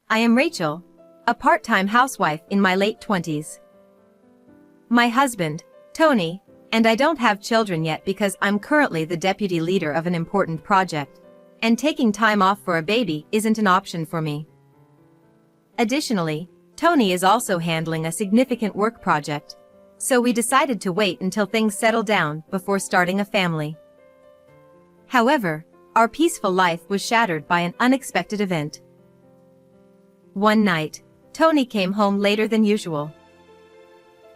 I am Rachel, a part-time housewife in my late 20s. My husband, Tony, and I don't have children yet because I'm currently the deputy leader of an important project, and taking time off for a baby isn't an option for me. Additionally, Tony is also handling a significant work project, so we decided to wait until things settle down before starting a family. However, our peaceful life was shattered by an unexpected event. One night, Tony came home later than usual.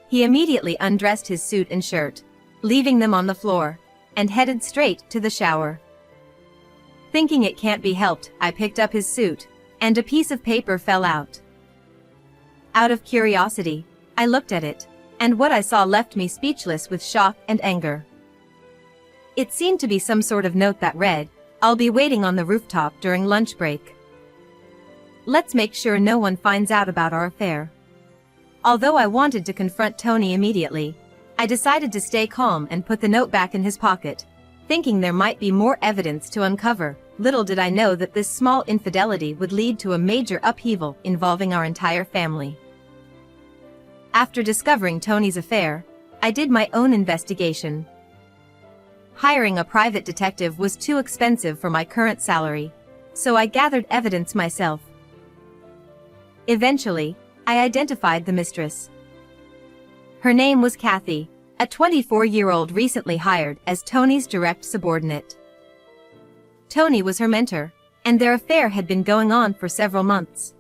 He immediately undressed his suit and shirt, leaving them on the floor, and headed straight to the shower. Thinking it can't be helped, I picked up his suit, and a piece of paper fell out. Out of curiosity, I looked at it, and what I saw left me speechless with shock and anger. It seemed to be some sort of note that read, "I'll be waiting on the rooftop during lunch break. Let's make sure no one finds out about our affair." Although I wanted to confront Tony immediately, I decided to stay calm and put the note back in his pocket, thinking there might be more evidence to uncover. Little did I know that this small infidelity would lead to a major upheaval involving our entire family. After discovering Tony's affair, I did my own investigation. Hiring a private detective was too expensive for my current salary, so I gathered evidence myself. Eventually, I identified the mistress. Her name was Kathy, a 24-year-old recently hired as Tony's direct subordinate. Tony was her mentor, and their affair had been going on for several months.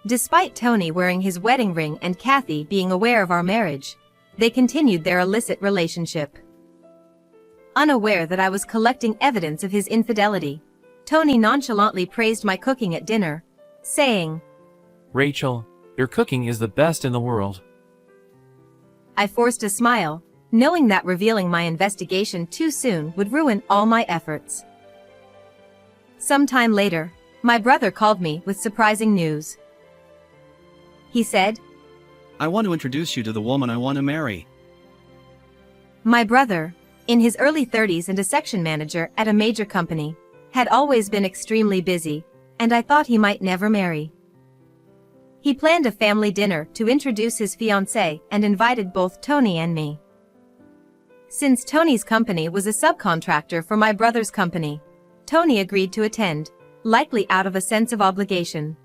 Despite Tony wearing his wedding ring and Kathy being aware of our marriage, they continued their illicit relationship. Unaware that I was collecting evidence of his infidelity, Tony nonchalantly praised my cooking at dinner, saying, "Rachel, your cooking is the best in the world." I forced a smile, knowing that revealing my investigation too soon would ruin all my efforts. Sometime later, my brother called me with surprising news. He said, "I want to introduce you to the woman I want to marry." My brother, in his early 30s and a section manager at a major company, had always been extremely busy, and I thought he might never marry. He planned a family dinner to introduce his fiancée and invited both Tony and me. Since Tony's company was a subcontractor for my brother's company, Tony agreed to attend, likely out of a sense of obligation.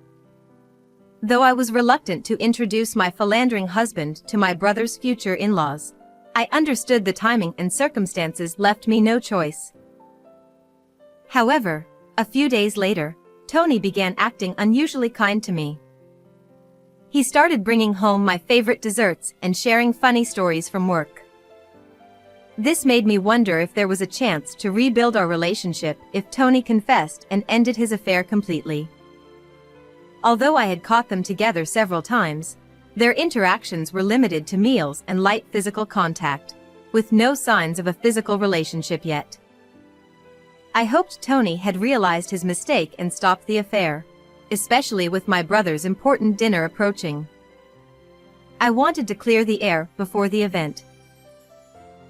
Though I was reluctant to introduce my philandering husband to my brother's future in-laws, I understood the timing and circumstances left me no choice. However, a few days later, Tony began acting unusually kind to me. He started bringing home my favorite desserts and sharing funny stories from work. This made me wonder if there was a chance to rebuild our relationship if Tony confessed and ended his affair completely. Although I had caught them together several times, their interactions were limited to meals and light physical contact, with no signs of a physical relationship yet. I hoped Tony had realized his mistake and stopped the affair, especially with my brother's important dinner approaching. I wanted to clear the air before the event.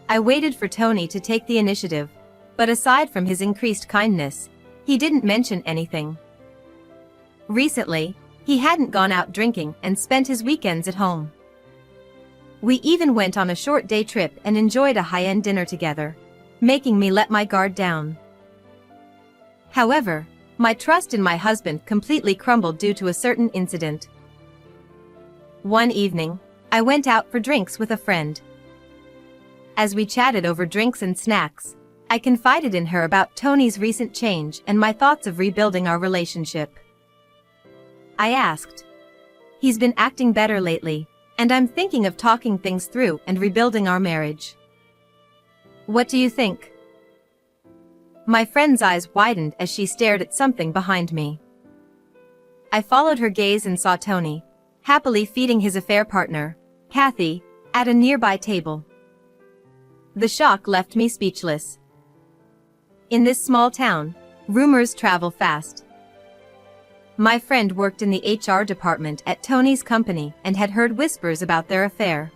I waited for Tony to take the initiative, but aside from his increased kindness, he didn't mention anything. Recently, he hadn't gone out drinking and spent his weekends at home. We even went on a short day trip and enjoyed a high-end dinner together, making me let my guard down. However, my trust in my husband completely crumbled due to a certain incident. One evening, I went out for drinks with a friend. As we chatted over drinks and snacks, I confided in her about Tony's recent change and my thoughts of rebuilding our relationship. I asked, "He's been acting better lately, and I'm thinking of talking things through and rebuilding our marriage. What do you think?" My friend's eyes widened as she stared at something behind me. I followed her gaze and saw Tony, happily feeding his affair partner, Kathy, at a nearby table. The shock left me speechless. In this small town, rumors travel fast. My friend worked in the HR department at Tony's company and had heard whispers about their affair.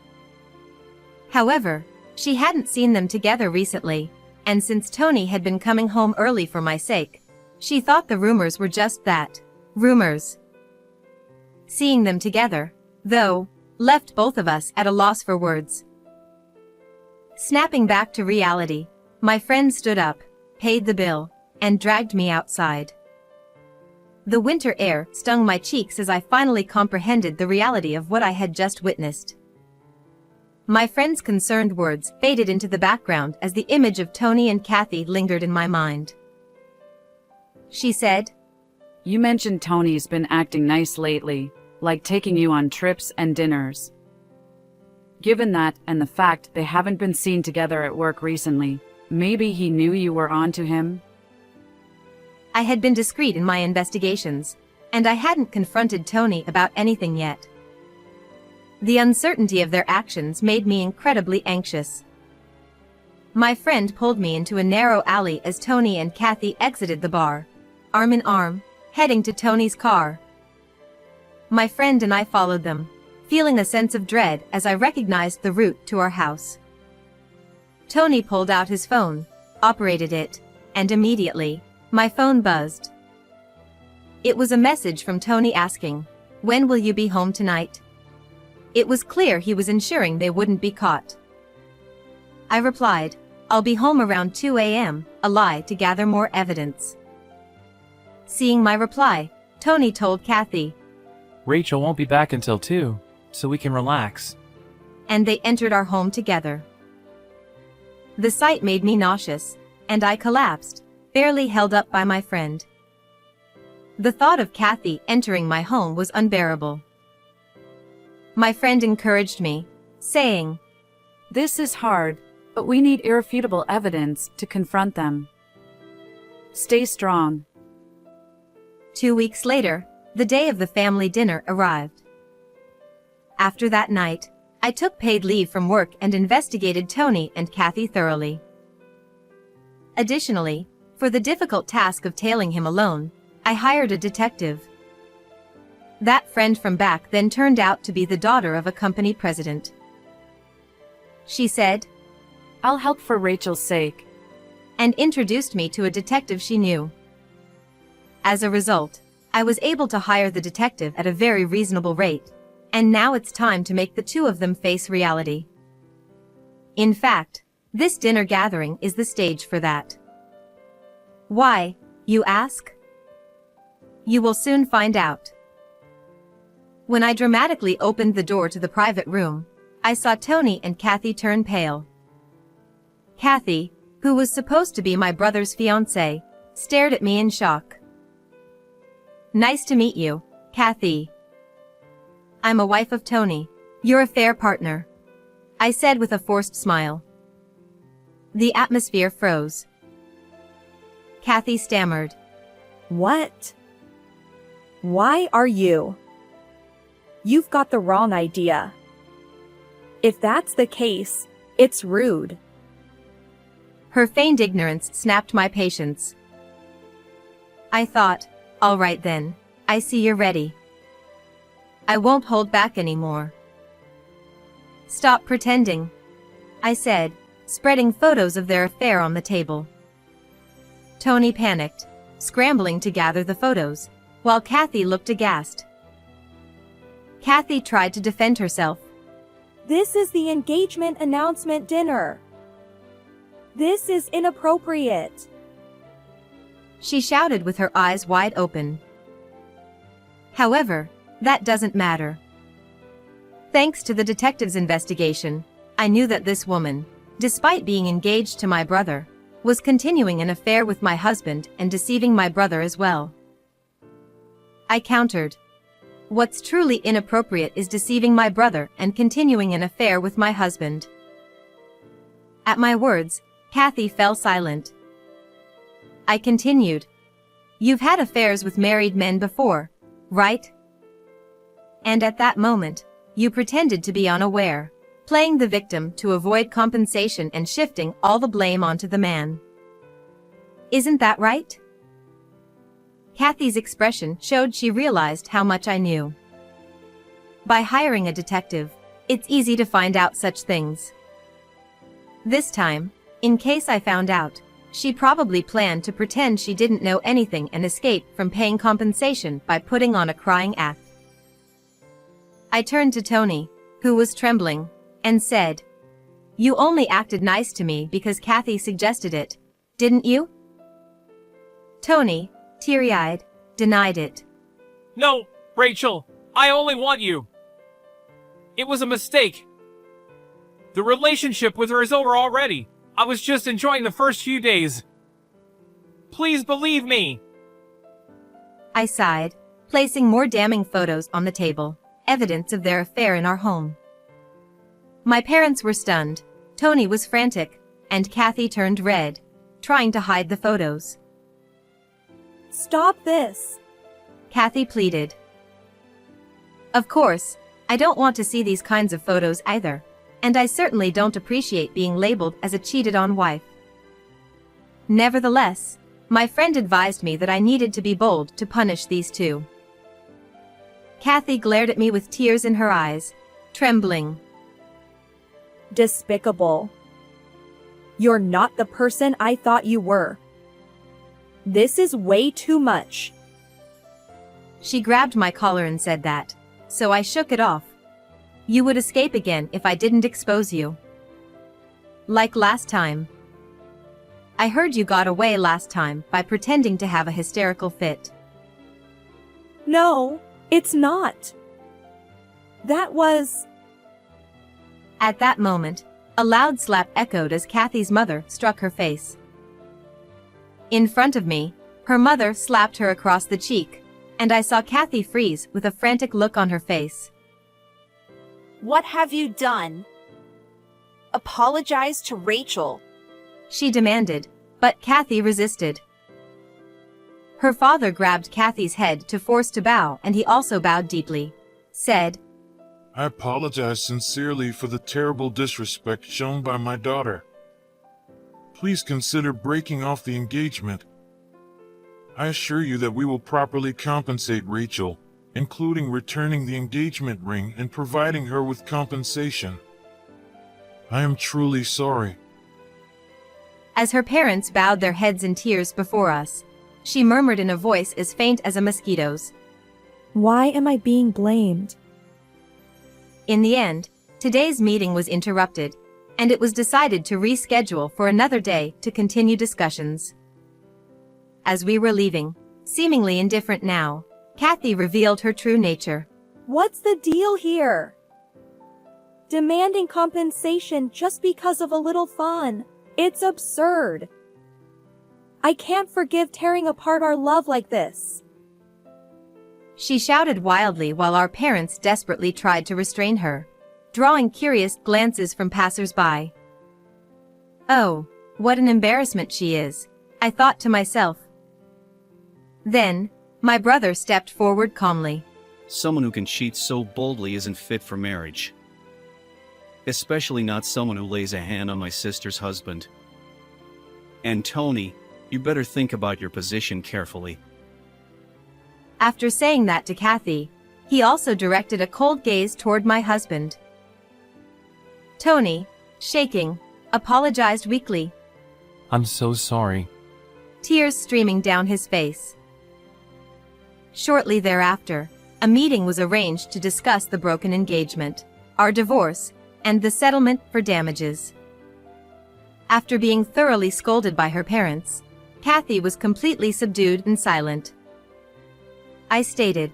However, she hadn't seen them together recently, and since Tony had been coming home early for my sake, she thought the rumors were just that, rumors. Seeing them together, though, left both of us at a loss for words. Snapping back to reality, my friend stood up, paid the bill, and dragged me outside. The winter air stung my cheeks as I finally comprehended the reality of what I had just witnessed. My friend's concerned words faded into the background as the image of Tony and Kathy lingered in my mind. She said, "You mentioned Tony's been acting nice lately, like taking you on trips and dinners. Given that and the fact they haven't been seen together at work recently, maybe he knew you were onto him?" I had been discreet in my investigations, and I hadn't confronted Tony about anything yet. The uncertainty of their actions made me incredibly anxious. My friend pulled me into a narrow alley as Tony and Kathy exited the bar, arm in arm, heading to Tony's car. My friend and I followed them, feeling a sense of dread as I recognized the route to our house. Tony pulled out his phone, operated it, and immediately, my phone buzzed. It was a message from Tony asking, "When will you be home tonight?" It was clear he was ensuring they wouldn't be caught. I replied, "I'll be home around 2 a.m., a lie to gather more evidence." Seeing my reply, Tony told Kathy, Rachel won't be back until 2, so we can relax. and they entered our home together. The sight made me nauseous, and I collapsed, barely held up by my friend. The thought of Kathy entering my home was unbearable. My friend encouraged me, saying, "This is hard, but we need irrefutable evidence to confront them. Stay strong." 2 weeks later, the day of the family dinner arrived. After that night, I took paid leave from work and investigated Tony and Kathy thoroughly. Additionally, for the difficult task of tailing him alone, I hired a detective. That friend from back then turned out to be the daughter of a company president. She said, "I'll help for Rachel's sake," and introduced me to a detective she knew. As a result, I was able to hire the detective at a very reasonable rate, and now it's time to make the two of them face reality. In fact, this dinner gathering is the stage for that. Why, you ask? You will soon find out. When I dramatically opened the door to the private room, I saw Tony and Kathy turn pale. Kathy, who was supposed to be my brother's fiancée, stared at me in shock. "Nice to meet you, Kathy. I'm a wife of Tony, your affair partner," I said with a forced smile. The atmosphere froze. Kathy stammered. What? Why are you? You've got the wrong idea. If that's the case, it's rude. Her feigned ignorance snapped my patience. I thought, all right then, I see you're ready. I won't hold back anymore. Stop pretending, I said, spreading photos of their affair on the table. Tony panicked, scrambling to gather the photos, while Kathy looked aghast. Kathy tried to defend herself. This is the engagement announcement dinner. This is inappropriate. She shouted with her eyes wide open. However, that doesn't matter. Thanks to the detective's investigation, I knew that this woman, despite being engaged to my brother, was continuing an affair with my husband and deceiving my brother as well. I countered. What's truly inappropriate is deceiving my brother and continuing an affair with my husband. At my words, Kathy fell silent. I continued. You've had affairs with married men before, right? And at that moment, you pretended to be unaware, playing the victim to avoid compensation and shifting all the blame onto the man. Isn't that right? Kathy's expression showed she realized how much I knew. By hiring a detective, it's easy to find out such things. This time, in case I found out, she probably planned to pretend she didn't know anything and escape from paying compensation by putting on a crying act. I turned to Tony, who was trembling, and said, "You only acted nice to me because Kathy suggested it, didn't you?" Tony, teary-eyed, denied it. No, Rachel, I only want you. It was a mistake. The relationship with her is over already. I was just enjoying the first few days. Please believe me. I sighed, placing more damning photos on the table, evidence of their affair in our home. My parents were stunned, Tony was frantic, and Kathy turned red, trying to hide the photos. Stop this. Kathy pleaded. Of course, I don't want to see these kinds of photos either, and I certainly don't appreciate being labeled as a cheated-on wife. Nevertheless, my friend advised me that I needed to be bold to punish these two. Kathy glared at me with tears in her eyes, trembling. Despicable. You're not the person I thought you were. This is way too much. She grabbed my collar and said that, so I shook it off. You would escape again if I didn't expose you. Like last time. I heard you got away last time by pretending to have a hysterical fit. No, it's not. That was... At that moment, a loud slap echoed as Kathy's mother struck her face. In front of me, her mother slapped her across the cheek, and I saw Kathy freeze with a frantic look on her face. What have you done? Apologize to Rachel. She demanded, but Kathy resisted. Her father grabbed Kathy's head to force to bow, and he also bowed deeply, said, I apologize sincerely for the terrible disrespect shown by my daughter. Please consider breaking off the engagement. I assure you that we will properly compensate Rachel, including returning the engagement ring and providing her with compensation. I am truly sorry. As her parents bowed their heads in tears before us, she murmured in a voice as faint as a mosquito's, Why am I being blamed? In the end, today's meeting was interrupted, and it was decided to reschedule for another day to continue discussions. As we were leaving, seemingly indifferent now, Kathy revealed her true nature. What's the deal here? Demanding compensation just because of a little fun. It's absurd. I can't forgive tearing apart our love like this. She shouted wildly while our parents desperately tried to restrain her, drawing curious glances from passers-by. Oh, what an embarrassment she is, I thought to myself. Then, my brother stepped forward calmly. Someone who can cheat so boldly isn't fit for marriage. Especially not someone who lays a hand on my sister's husband. And Tony, you better think about your position carefully. After saying that to Kathy, he also directed a cold gaze toward my husband. Tony, shaking, apologized weakly, I'm so sorry. tears streaming down his face. Shortly thereafter, a meeting was arranged to discuss the broken engagement, our divorce, and the settlement for damages. After being thoroughly scolded by her parents, Kathy was completely subdued and silent. I stated,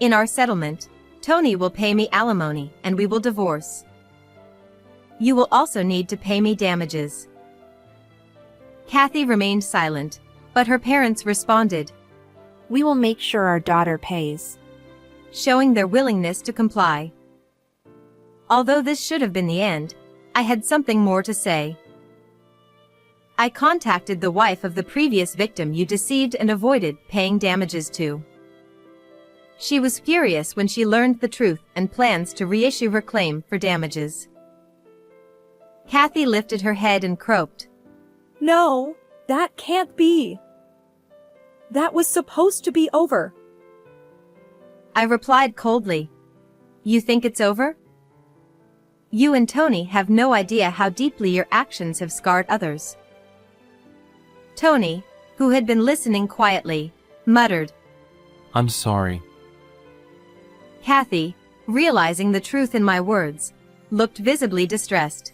in our settlement, Tony will pay me alimony and we will divorce. You will also need to pay me damages. Kathy remained silent, but her parents responded, We will make sure our daughter pays. showing their willingness to comply. Although this should have been the end, I had something more to say. I contacted the wife of the previous victim you deceived and avoided paying damages to. She was furious when she learned the truth and plans to reissue her claim for damages. Kathy lifted her head and croaked. No, that can't be. That was supposed to be over. I replied coldly. You think it's over? You and Tony have no idea how deeply your actions have scarred others. Tony, who had been listening quietly, muttered. I'm sorry. Kathy, realizing the truth in my words, looked visibly distressed.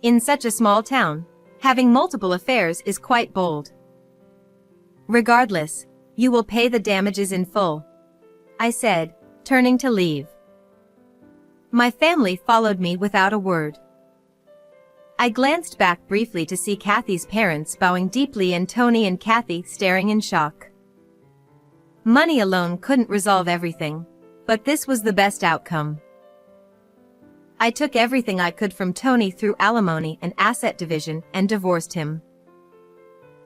In such a small town, having multiple affairs is quite bold. Regardless, you will pay the damages in full, I said, turning to leave. My family followed me without a word. I glanced back briefly to see Kathy's parents bowing deeply and Tony and Kathy staring in shock. Money alone couldn't resolve everything, but this was the best outcome. I took everything I could from Tony through alimony and asset division and divorced him.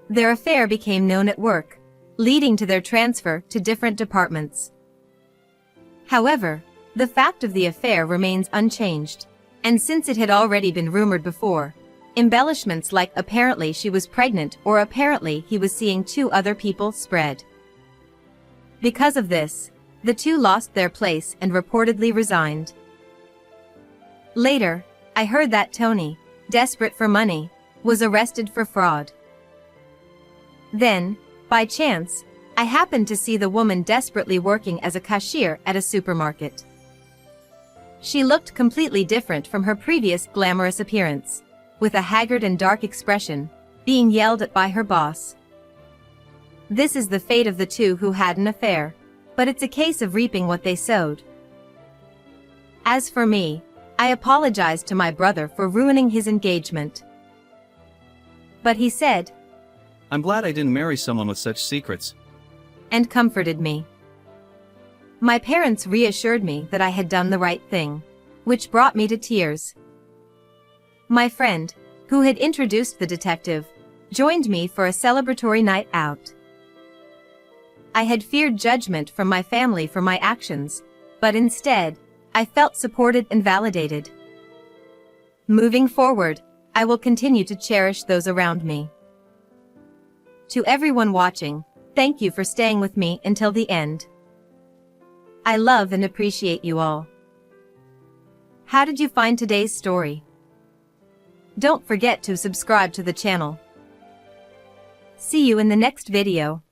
Their affair became known at work, leading to their transfer to different departments. However, the fact of the affair remains unchanged, and since it had already been rumored before, embellishments like apparently she was pregnant or apparently he was seeing 2 other people spread. Because of this, the 2 lost their place and reportedly resigned. Later, I heard that Tony, desperate for money, was arrested for fraud. Then, by chance, I happened to see the woman desperately working as a cashier at a supermarket. She looked completely different from her previous glamorous appearance, with a haggard and dark expression, being yelled at by her boss. This is the fate of the 2 who had an affair, but it's a case of reaping what they sowed. As for me, I apologized to my brother for ruining his engagement. But he said, I'm glad I didn't marry someone with such secrets. And comforted me. My parents reassured me that I had done the right thing, which brought me to tears. My friend, who had introduced the detective, joined me for a celebratory night out. I had feared judgment from my family for my actions, but instead, I felt supported and validated. Moving forward, I will continue to cherish those around me. To everyone watching, thank you for staying with me until the end. I love and appreciate you all. How did you find today's story? Don't forget to subscribe to the channel. See you in the next video.